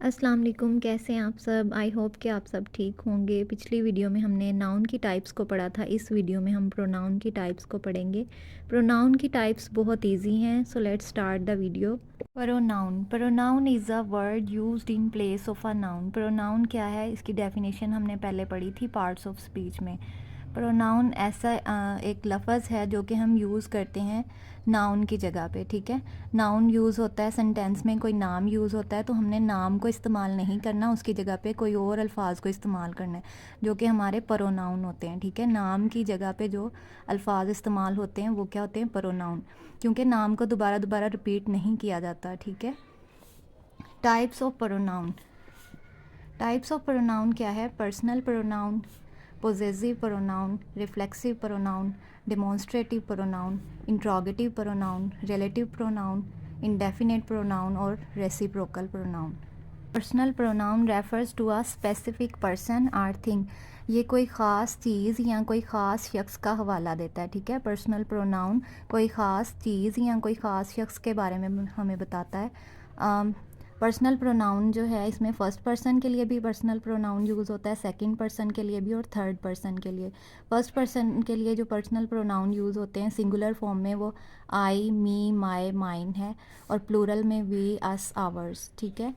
अस्सलाम वालेकुम, कैसे हैं आप सब? आई होप कि आप सब ठीक होंगे। पिछली वीडियो में हमने नाउन की टाइप्स को पढ़ा था। इस वीडियो में हम प्रोनाउन की टाइप्स को पढ़ेंगे। प्रोनाउन की टाइप्स बहुत इजी हैं, so let's start the video. Pronoun is a word used in place of a noun. Pronoun क्या है, इसकी डेफिनेशन हमने पहले पढ़ी थी पार्ट्स ऑफ स्पीच में। प्रोनाउन ऐसा एक लफ्ज़ है जो कि हम यूज़ करते हैं नाउन की जगह पे, ठीक है। नाउन यूज़ होता है सेंटेंस में, कोई नाम यूज़ होता है तो हमने नाम को इस्तेमाल नहीं करना, उसकी जगह पे कोई और अल्फाज को इस्तेमाल करना है जो कि हमारे प्रोनाउन होते हैं, ठीक है। नाम की जगह पे जो अल्फाज इस्तेमाल होते हैं वो क्या होते हैं, प्रोनाउन, क्योंकि नाम को दोबारा दोबारा रिपीट नहीं किया जाता, ठीक है। Types of pronoun. Types of pronoun क्या है? Personal pronoun, possessive pronoun, reflexive pronoun, demonstrative pronoun, interrogative pronoun, relative pronoun, indefinite pronoun और reciprocal pronoun. Personal pronoun refers to a specific person or thing. ये कोई ख़ास चीज़ या कोई ख़ास शख्स का हवाला देता है, ठीक है। पर्सनल प्रोनाउन कोई ख़ास चीज़ या कोई ख़ास शख्स के बारे में हमें बताता है। पर्सनल प्रोनाउन जो है, इसमें फ़र्स्ट पर्सन के लिए भी पर्सनल प्रोनाउन यूज़ होता है, सेकंड पर्सन के लिए भी और थर्ड पर्सन के लिए। फर्स्ट पर्सन के लिए जो पर्सनल प्रोनाउन यूज़ होते हैं सिंगुलर फॉर्म में वो आई, मी, माय, माइन है, और प्लूरल में वी, अस, आवर्स, ठीक है।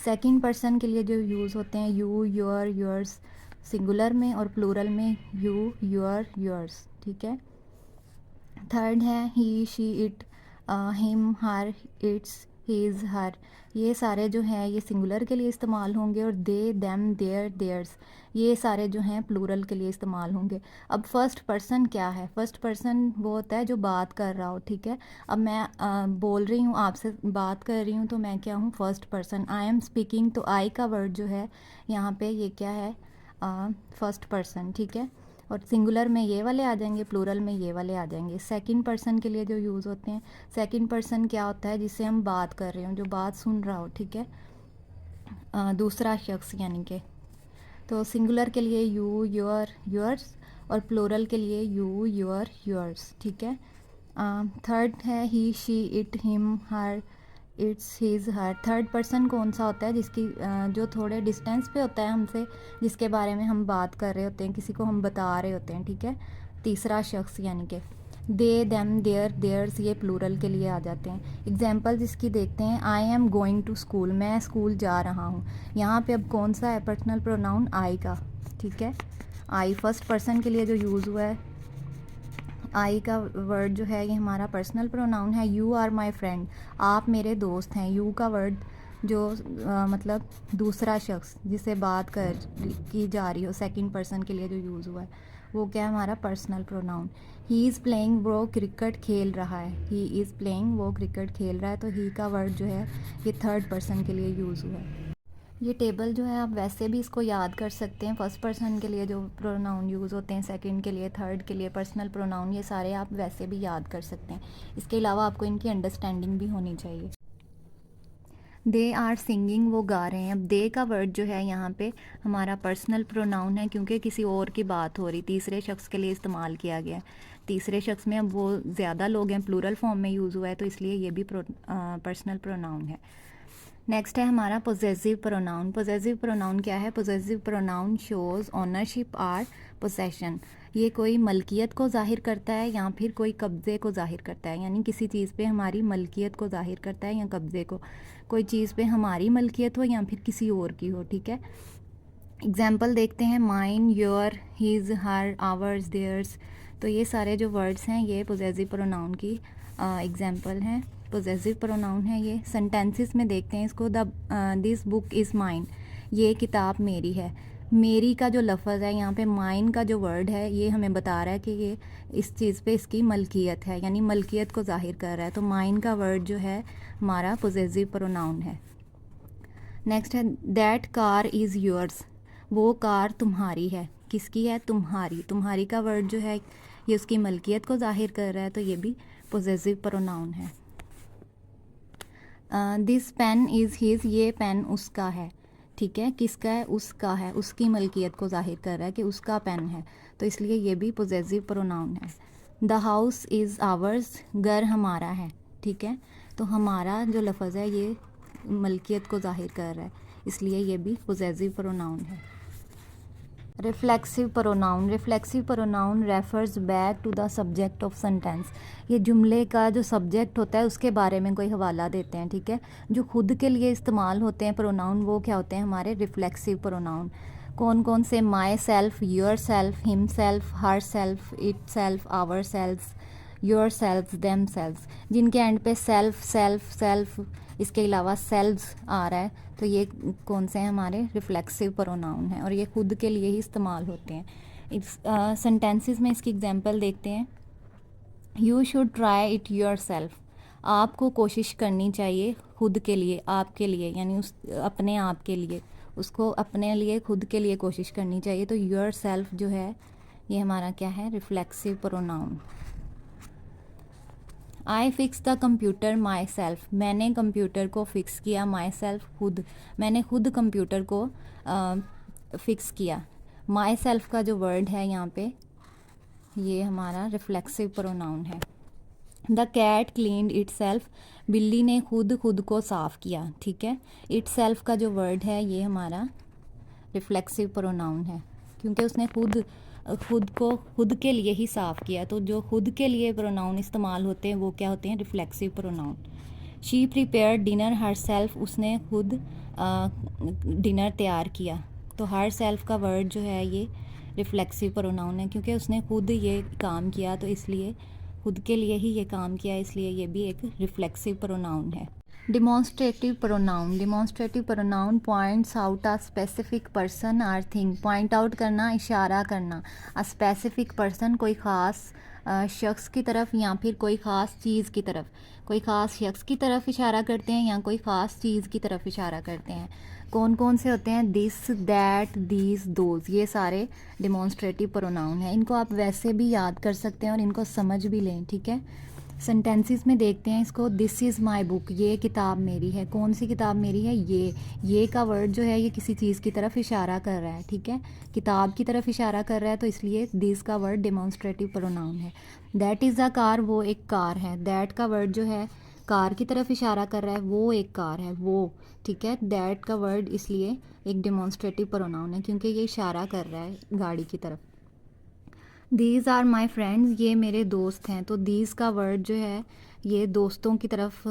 सेकंड पर्सन के लिए जो यूज़ होते हैं यू, योर, योर्स सिंगुलर में, और प्लूरल में यू, योर, योर्स, ठीक है। थर्ड है he, she, it, him, her, its, his, her. ये सारे जो हैं ये सिंगुलर के लिए इस्तेमाल होंगे, और दे, देम, देयर, देयर्स ये सारे जो हैं प्लूरल के लिए इस्तेमाल होंगे। अब फर्स्ट पर्सन क्या है? फर्स्ट पर्सन वो होता है जो बात कर रहा हो, ठीक है। अब मैं बोल रही हूँ, आपसे बात कर रही हूँ, तो मैं क्या हूँ? First person. I am speaking, तो आई का वर्ड जो है यहाँ पे ये क्या है? फर्स्ट पर्सन, ठीक है। और सिंगुलर में ये वाले आ जाएंगे, प्लूरल में ये वाले आ जाएंगे। सेकंड पर्सन के लिए जो यूज़ होते हैं, सेकंड पर्सन क्या होता है? जिससे हम बात कर रहे हो, जो बात सुन रहा हो, ठीक है। दूसरा शख्स यानी कि, तो सिंगुलर के लिए यू, योर, योर्स, और प्लूरल के लिए यू, योर, योर्स, ठीक है। थर्ड है he, she, it, him, her, its, his, her. Third person कौन सा होता है? जिसकी जो थोड़े डिस्टेंस पे होता है हमसे, जिसके बारे में हम बात कर रहे होते हैं, किसी को हम बता रहे होते हैं, ठीक है। तीसरा शख्स यानी कि दे, देम, देयर, देयर्स ये प्लूरल के लिए आ जाते हैं। एग्जाम्पल जिसकी देखते हैं, I am going to school, मैं स्कूल जा रहा हूँ। यहाँ पे अब कौन सा है पर्सनल प्रोनाउन? आई का, ठीक है। आई फर्स्ट पर्सन के लिए जो यूज़ हुआ है, आई का वर्ड जो है ये हमारा पर्सनल प्रोनाउन है। यू आर माई फ्रेंड, आप मेरे दोस्त हैं। यू का वर्ड जो मतलब दूसरा शख्स जिसे बात की जा रही हो, सेकंड पर्सन के लिए जो यूज़ हुआ है वो क्या है? हमारा personal pronoun. He is playing, वो क्रिकेट खेल रहा है। ही इज़ प्लेइंग, वो क्रिकेट खेल रहा है, तो ही का वर्ड जो है ये थर्ड पर्सन के लिए यूज़ हुआ है। ये टेबल जो है आप वैसे भी इसको याद कर सकते हैं। फर्स्ट पर्सन के लिए जो प्रोनाउन यूज़ होते हैं, सेकंड के लिए, थर्ड के लिए पर्सनल प्रोनाउन, ये सारे आप वैसे भी याद कर सकते हैं। इसके अलावा आपको इनकी अंडरस्टैंडिंग भी होनी चाहिए। दे आर सिंगिंग, वो गा रहे हैं। अब दे का वर्ड जो है यहाँ पे हमारा पर्सनल प्रोनाउन है, क्योंकि किसी और की बात हो रही, तीसरे शख्स के लिए इस्तेमाल किया गया है। तीसरे शख्स में अब वो ज़्यादा लोग हैं, प्लूरल फॉर्म में यूज़ हुआ है, तो इसलिए ये भी पर्सनल प्रोनाउन है। नेक्स्ट है हमारा पोजेसिव प्रोनाउन। पोजेसिव प्रोनाउन क्या है? Possessive pronoun shows ownership or possession. ये कोई मलकियत को ज़ाहिर करता है या फिर कोई कब्ज़े को ज़ाहिर करता है, यानी किसी चीज़ पे हमारी मलकियत को ज़ाहिर करता है या कब्ज़े को। कोई चीज़ पे हमारी मलकियत हो या फिर किसी और की हो, ठीक है। एग्जाम्पल देखते हैं, mine, your, his, her, ours, theirs. तो ये सारे जो वर्ड्स हैं ये पोजेसिव प्रोनाउन की एग्जाम्पल हैं, पोजेसिव प्रोनाउन है ये। सेंटेंसेस में देखते हैं इसको, दिस बुक इज़ माइन, ये किताब मेरी है। मेरी का जो लफ्ज़ है यहाँ पे, माइन का जो वर्ड है ये हमें बता रहा है कि ये इस चीज़ पे इसकी मलकियत है, यानी मलकियत को ज़ाहिर कर रहा है, तो माइन का वर्ड जो है हमारा पोजेसिव प्रोनाउन है। नेक्स्ट है दैट कार इज़ योर्स, वो कार तुम्हारी है। किसकी है? तुम्हारी। तुम्हारी का वर्ड जो है ये उसकी मलकियत को ज़ाहिर कर रहा है, तो ये भी पोजेसिव प्रोनाउन है। दिस पेन इज़ हिज, ये पेन उसका है, ठीक है। किसका है? उसका है, उसकी मलकियत को ज़ाहिर कर रहा है कि उसका पेन है, तो इसलिए ये भी पोजेसिव प्रोनाउन है। द हाउस इज़ आवर्स, घर हमारा है, ठीक है। तो हमारा जो लफ्ज़ है ये मलकियत को ज़ाहिर कर रहा है। इसलिए ये भी पोजेसिव प्रोनाउन है। Reflexive pronoun, reflexive pronoun refers back to the subject of sentence. ये जुमले का जो सब्जेक्ट होता है उसके बारे में कोई हवाला देते हैं, ठीक है। जो खुद के लिए इस्तेमाल होते हैं प्रोनाउन वो क्या होते हैं हमारे रिफ्लेक्सिव प्रोनाउन। कौन कौन से? Myself, yourself, himself, herself, itself, ourself, yourself, themself. जिनके एंड पे सेल्फ सेल्फ सेल्फ इसके अलावा सेल्व्स आ रहा है तो ये कौन से हैं हमारे रिफ्लेक्सिव प्रोनाउन हैं और ये खुद के लिए ही इस्तेमाल होते हैं। इस सेंटेंसेस में इसकी एग्जांपल देखते हैं। You should try it your self. आपको कोशिश करनी चाहिए खुद के लिए, आपके लिए, यानी उस अपने आप के लिए, उसको अपने लिए खुद के लिए कोशिश करनी चाहिए। तो योर सेल्फ जो है ये हमारा क्या है? Reflexive pronoun. I fix the computer my self. मैंने कंप्यूटर को फ़िक्स किया। माई सेल्फ खुद, मैंने खुद कंप्यूटर को फ़िक्स किया। माई सेल्फ का जो वर्ड है यहाँ पे ये हमारा रिफ्लेक्सिव प्रोनाउन है। The cat cleaned itself. बिल्ली ने खुद को साफ़ किया, ठीक है। इट सेल्फ का जो वर्ड है ये हमारा रिफ्लेक्सिव प्रोनाउन है क्योंकि उसने खुद को खुद के लिए ही साफ़ किया। तो जो खुद के लिए प्रोनाउन इस्तेमाल होते हैं वो क्या होते हैं? Reflexive pronoun. She prepare dinner her self. उसने खुद डिनर तैयार किया। तो हर सेल्फ का वर्ड जो है ये रिफ्लेक्सिव प्रोनाउन है क्योंकि उसने खुद ये काम किया, तो इसलिए खुद के लिए ही ये काम किया, इसलिए ये भी एक रिफ्लेक्सिव प्रोनाउन है। Demonstrative pronoun, demonstrative pronoun points out a specific person or thing. Point out करना, इशारा करना। अ स्पेसिफिक पर्सन कोई ख़ास शख्स की तरफ या फिर कोई ख़ास चीज़ की तरफ। कोई ख़ास शख्स की तरफ इशारा करते हैं या कोई ख़ास चीज़ की तरफ इशारा करते हैं। कौन कौन से होते हैं? दिस, दैट, दीज, दोज, ये सारे डिमॉन्स्ट्रेटिव प्रोनाउन हैं। इनको आप वैसे भी याद कर सकते हैं और इनको समझ भी लें, ठीक है। सेंटेंसेस में देखते हैं इसको। This is my book. ये किताब मेरी है। कौन सी किताब मेरी है? ये का वर्ड जो है ये किसी चीज़ की तरफ इशारा कर रहा है, ठीक है। किताब की तरफ इशारा कर रहा है तो इसलिए दिस का वर्ड डिमॉन्स्ट्रेटिव प्रोनाउन है। That is a car. वो एक कार है। दैट का वर्ड जो है कार की तरफ इशारा कर रहा है, वो एक कार है, वो, ठीक है। दैट का वर्ड इसलिए एक डिमॉन्स्ट्रेटिव प्रोनाउन है क्योंकि ये इशारा कर रहा है गाड़ी की तरफ। These are my friends. ये मेरे दोस्त हैं। तो दीज का वर्ड जो है ये दोस्तों की तरफ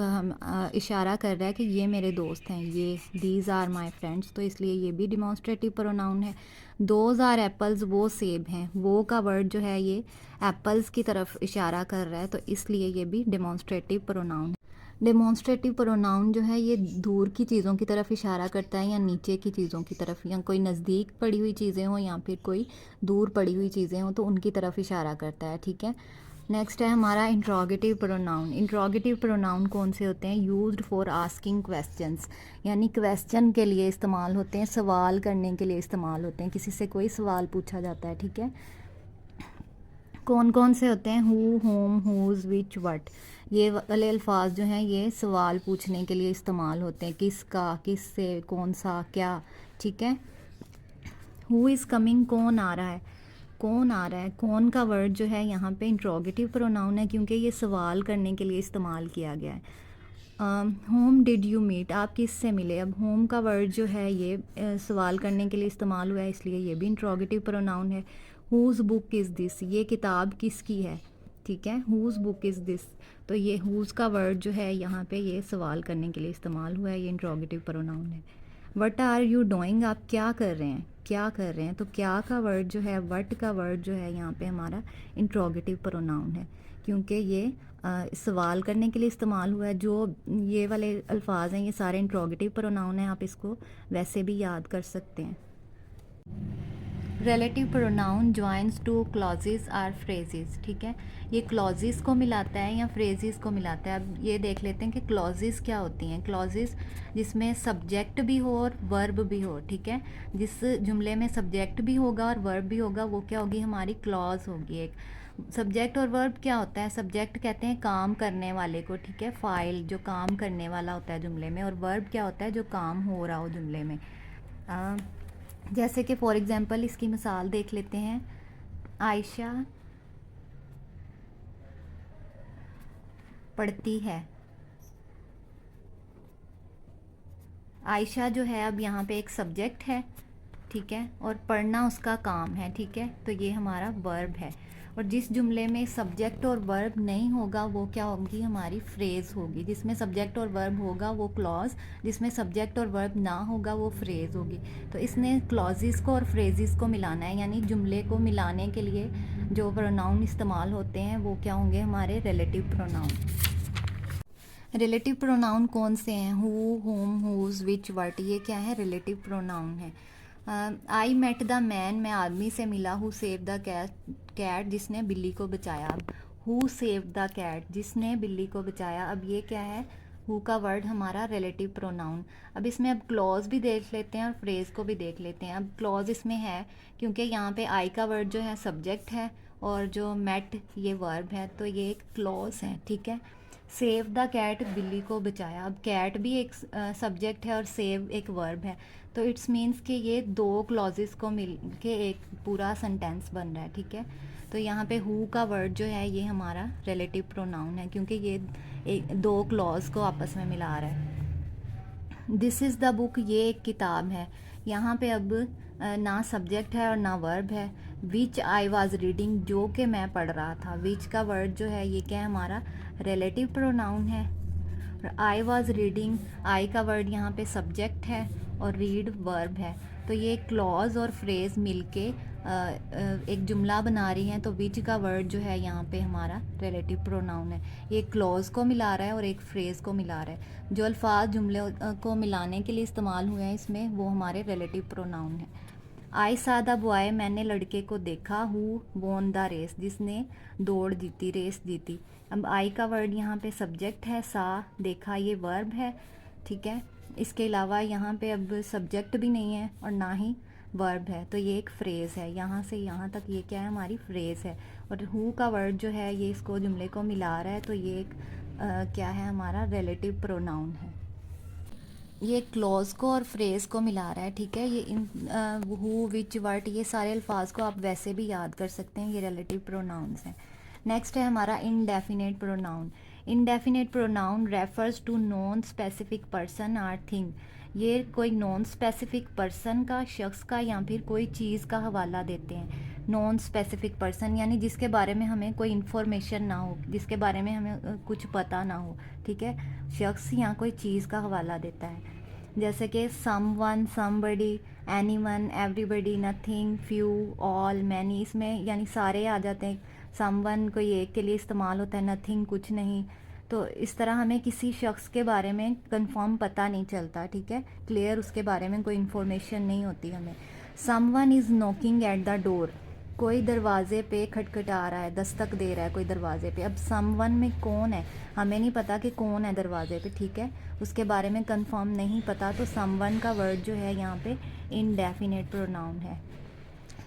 इशारा कर रहा है कि ये मेरे दोस्त हैं, ये दीज आर माई फ्रेंड्स, तो इसलिए ये भी डिमॉन्स्ट्रेटिव प्रोनाउन है। Those are apples. वो सेब हैं। वो का वर्ड जो है ये एप्पल्स की तरफ इशारा कर रहा है तो इसलिए ये भी डिमॉन्स्ट्रेटिव प्रोनाउन है। डेमोन्स्ट्रेटिव प्रोनाउन जो है ये दूर की चीज़ों की तरफ इशारा करता है या नीचे की चीज़ों की तरफ, या कोई नज़दीक पड़ी हुई चीज़ें हों या फिर कोई दूर पड़ी हुई चीज़ें हों तो उनकी तरफ इशारा करता है, ठीक है। नेक्स्ट है हमारा इंट्रोगेटिव प्रोनाउन। इंट्रोगेटिव प्रोनाउन कौन से होते हैं? यूज्ड फॉर आस्किंग क्वेश्चंस, यानी क्वेश्चन के लिए इस्तेमाल होते हैं, सवाल करने के लिए इस्तेमाल होते हैं, किसी से कोई सवाल पूछा जाता है, ठीक है। कौन कौन से होते हैं? Who, whom, whose, which, what. ये वाले अल्फाज जो हैं ये सवाल पूछने के लिए इस्तेमाल होते हैं, किसका, किससे, कौन सा, क्या, ठीक है। Who is coming. कौन आ रहा है? कौन आ रहा है? कौन का वर्ड जो है यहाँ पे इंट्रोगेटिव प्रोनाउन है क्योंकि ये सवाल करने के लिए इस्तेमाल किया गया है। Whom did you meet. आप किससे मिले? अब होम का वर्ड जो है ये सवाल करने के लिए इस्तेमाल हुआ है इसलिए ये भी इंट्रोगेटिव प्रोनाउन है। Who's book is this. ये किताब किसकी है, ठीक है। हुज़ बुक इज़ दिस, तो ये हुज़ का वर्ड जो है यहाँ पे ये सवाल करने के लिए इस्तेमाल हुआ है, ये इंट्रोगेटिव प्रोनाउन है। What are you doing. आप क्या कर रहे हैं? क्या कर रहे हैं? तो क्या का वर्ड जो है, वट का वर्ड जो है यहाँ पे हमारा इंट्रोगेटिव प्रोनाउन है क्योंकि ये सवाल करने के लिए इस्तेमाल हुआ है। जो ये वाले अल्फाज हैं ये सारे इंट्रोगेटिव प्रोनाउन हैं, आप इसको वैसे भी याद कर सकते हैं। Relative pronoun joins two clauses or phrases, ठीक है। ये क्लॉजेस को मिलाता है या फ्रेजेस को मिलाता है। अब ये देख लेते हैं कि क्लॉजेस क्या होती हैं। क्लॉजेस जिसमें सब्जेक्ट भी हो और वर्ब भी हो, ठीक है। जिस जुमले में सब्जेक्ट भी होगा और वर्ब भी होगा वो क्या होगी? हमारी क्लॉज होगी एक। सब्जेक्ट और वर्ब क्या होता है? सब्जेक्ट कहते हैं काम करने वाले को, ठीक है, फाइल जो काम करने वाला होता है जुमले में, और वर्ब क्या होता है? जो काम हो रहा हो जुमले में। जैसे कि फॉर एग्ज़ाम्पल इसकी मिसाल देख लेते हैं। आयशा पढ़ती है। आयशा जो है अब यहाँ पे एक सब्जेक्ट है, ठीक है, और पढ़ना उसका काम है, ठीक है। तो ये हमारा वर्ब है। और जिस जुमले में सब्जेक्ट और वर्ब नहीं होगा वो क्या होगी, हमारी फ्रेज़ होगी। जिसमें सब्जेक्ट और वर्ब होगा वो क्लॉज, जिसमें सब्जेक्ट और वर्ब ना होगा वो फ्रेज़ होगी। तो इसने क्लॉजेस को और फ्रेजेस को मिलाना है, यानी जुमले को मिलाने के लिए जो प्रोनाउन इस्तेमाल होते हैं वो क्या होंगे, हमारे रिलेटिव प्रोनाउन। रिलेटिव प्रोनाउन कौन से हैं, who, whom, whose, which, what, ये क्या है, रिलेटिव प्रोनाउन है। आई मेट द मैन, मैं आदमी से मिला। हु सेव द कैट, जिसने बिल्ली को बचाया। अब हु सेव द कैट, जिसने बिल्ली को बचाया। अब ये क्या है, हु का वर्ड हमारा रिलेटिव प्रोनाउन। अब इसमें अब क्लॉज भी देख लेते हैं और फ्रेज को भी देख लेते हैं। अब क्लॉज इसमें है क्योंकि यहाँ पे आई का वर्ड जो है सब्जेक्ट है और जो मेट ये वर्ब है, तो ये एक क्लॉज है, ठीक है। सेव द कैट, बिल्ली को बचाया। अब कैट भी एक सब्जेक्ट है और सेव एक वर्ब है, तो इट्स मीन्स कि ये दो क्लॉजेस को मिल के एक पूरा सेंटेंस बन रहा है, ठीक है। तो यहाँ पे हु का वर्ड जो है ये हमारा रिलेटिव प्रोनाउन है क्योंकि ये दो क्लॉज को आपस में मिला रहा है। दिस इज़ द बुक, ये एक किताब है। यहाँ पे अब ना सब्जेक्ट है और ना वर्ब है। विच आई वॉज रीडिंग, जो कि मैं पढ़ रहा था। विच का वर्ड जो है ये क्या है, हमारा रिलेटिव प्रोनाउन है। आई वॉज रीडिंग, आई का वर्ड यहाँ पे सब्जेक्ट है और रीड वर्ब है। तो ये क्लॉज और फ्रेज मिलके एक जुमला बना रही हैं। तो विच का वर्ड जो है यहाँ पे हमारा रिलेटिव प्रोनाउन है। ये क्लॉज को मिला रहा है और एक फ्रेज को मिला रहा है। जो अल्फाज जुमले को मिलाने के लिए इस्तेमाल हुए हैं इसमें वो हमारे रिलेटिव प्रोनाउन है। आई सा द बॉय, मैंने लड़के को देखा। हु वोन द रेस, जिसने दौड़ जीती, रेस जीती। अब आई का वर्ड यहाँ पे सब्जेक्ट है, सा देखा ये वर्ब है, ठीक है। इसके अलावा यहाँ पे अब सब्जेक्ट भी नहीं है और ना ही वर्ब है, तो ये एक फ्रेज़ है। यहाँ से यहाँ तक ये क्या है, हमारी फ्रेज़ है। और हु का वर्ड जो है ये इसको जुमले को मिला रहा है, तो ये एक क्या है, हमारा रिलेटिव प्रोनाउन है। ये क्लॉज को और फ्रेज को मिला रहा है, ठीक है। ये हु, विच, व्हाट, ये सारे अल्फाज को आप वैसे भी याद कर सकते हैं, ये रिलेटिव प्रोनाउंस हैं। नेक्स्ट है हमारा indefinite pronoun. Indefinite pronoun refers to non specific person or thing. ये कोई नॉन स्पेसिफिक पर्सन का, शख्स का या फिर कोई चीज़ का हवाला देते हैं। नॉन स्पेसिफिक पर्सन यानी जिसके बारे में हमें कोई इन्फॉर्मेशन ना हो, जिसके बारे में हमें कुछ पता ना हो, ठीक है। शख्स या कोई चीज़ का हवाला देता है, जैसे कि someone, somebody, anyone, everybody, nothing, few, all, many. इसमें यानी सारे आ जाते हैं। समवन कोई एक के लिए इस्तेमाल होता है, नथिंग कुछ नहीं। तो इस तरह हमें किसी शख्स के बारे में कंफर्म पता नहीं चलता, ठीक है, क्लियर उसके बारे में कोई इन्फॉर्मेशन नहीं होती हमें। Someone is knocking at the door, कोई दरवाजे पे खटखटा रहा है, दस्तक दे रहा है कोई दरवाजे पे। अब समवन में कौन है, हमें नहीं पता कि कौन है दरवाजे पे, ठीक है, उसके बारे में कंफर्म नहीं पता। तो समवन का वर्ड जो है यहाँ पे इनडेफिनेट प्रोनाउन है।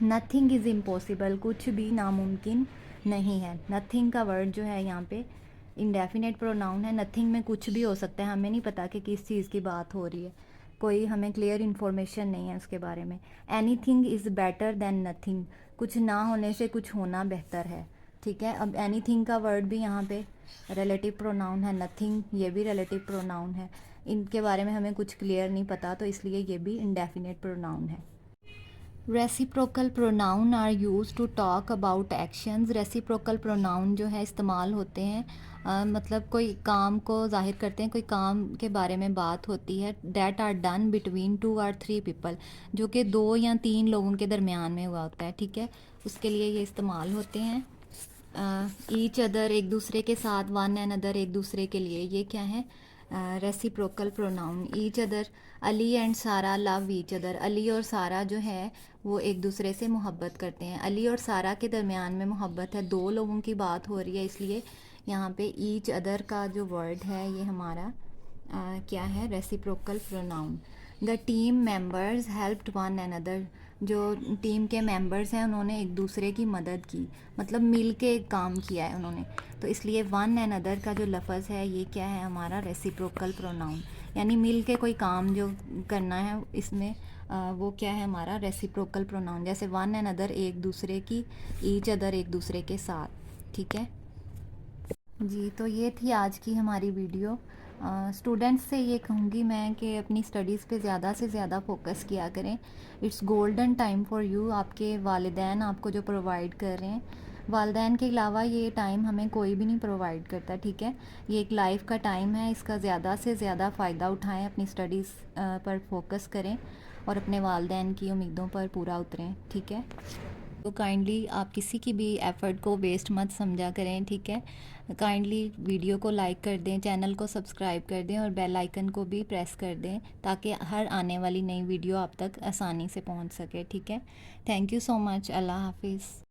नथिंग इज़ इम्पॉसिबल, कुछ भी नामुमकिन नहीं है। नथिंग का वर्ड जो है यहाँ पे इनडेफिनेट प्रोनाउन है। नथिंग में कुछ भी हो सकता है, हमें नहीं पता कि किस चीज़ की बात हो रही है, कोई हमें क्लियर इन्फॉर्मेशन नहीं है उसके बारे में। Anything is better than nothing, कुछ ना होने से कुछ होना बेहतर है, ठीक है। अब एनीथिंग का वर्ड भी यहाँ पे रिलेटिव प्रोनाउन है। नथिंग ये भी रिलेटिव प्रोनाउन है। इनके बारे में हमें कुछ क्लियर नहीं पता, तो इसलिए ये भी इनडेफिनेट प्रोनाउन है। Reciprocal pronoun are used to talk about actions. Reciprocal pronoun जो है इस्तेमाल होते हैं मतलब कोई काम को जाहिर करते हैं, कोई काम के बारे में बात होती है। डैट आर डन बिटवीन 2 और 3 पीपल, जो कि 2 या 3 लोगों के दरमियान में हुआ होता है, ठीक है, उसके लिए ये इस्तेमाल होते हैं। ईच अदर एक दूसरे के साथ, वन एंड अदर एक दूसरे के लिए, ये क्या है, reciprocal pronoun. Each other, Ali and सारा लव ईच अदर, अली और सारा जो है वो एक दूसरे से मोहब्बत करते हैं। अली और सारा के दरमियान में मोहब्बत है, 2 लोगों की बात हो रही है, इसलिए यहाँ पे ईच अदर का जो वर्ड है ये हमारा क्या है, reciprocal pronoun. The team members helped one another, जो टीम के मेंबर्स हैं उन्होंने एक दूसरे की मदद की, मतलब मिल के काम किया है उन्होंने, तो इसलिए वन अनदर का जो लफ्ज़ है ये क्या है, हमारा रेसिप्रोकल प्रोनाउन, यानी मिल के कोई काम जो करना है इसमें वो क्या है, हमारा रेसिप्रोकल प्रोनाउन। जैसे वन अनदर एक दूसरे की, ईच अदर एक दूसरे के साथ, ठीक है जी। तो ये थी आज की हमारी वीडियो। स्टूडेंट्स से ये कहूँगी मैं कि अपनी स्टडीज़ पे ज़्यादा से ज़्यादा फोकस किया करें। It's golden time for you. आपके वालिदैन आपको जो प्रोवाइड कर रहे हैं, वालिदैन के अलावा ये टाइम हमें कोई भी नहीं प्रोवाइड करता, ठीक है। ये एक लाइफ का टाइम है, इसका ज़्यादा से ज़्यादा फ़ायदा उठाएं, अपनी स्टडीज़ पर फोकस करें और अपने वालिदैन की उम्मीदों पर पूरा उतरें, ठीक है। तो काइंडली आप किसी की भी एफ़र्ट को वेस्ट मत समझा करें, ठीक है। काइंडली वीडियो को लाइक कर दें, चैनल को सब्सक्राइब कर दें और बेल आइकन को भी प्रेस कर दें ताकि हर आने वाली नई वीडियो आप तक आसानी से पहुंच सके, ठीक है। Thank you so much. अल्लाह हाफिज़।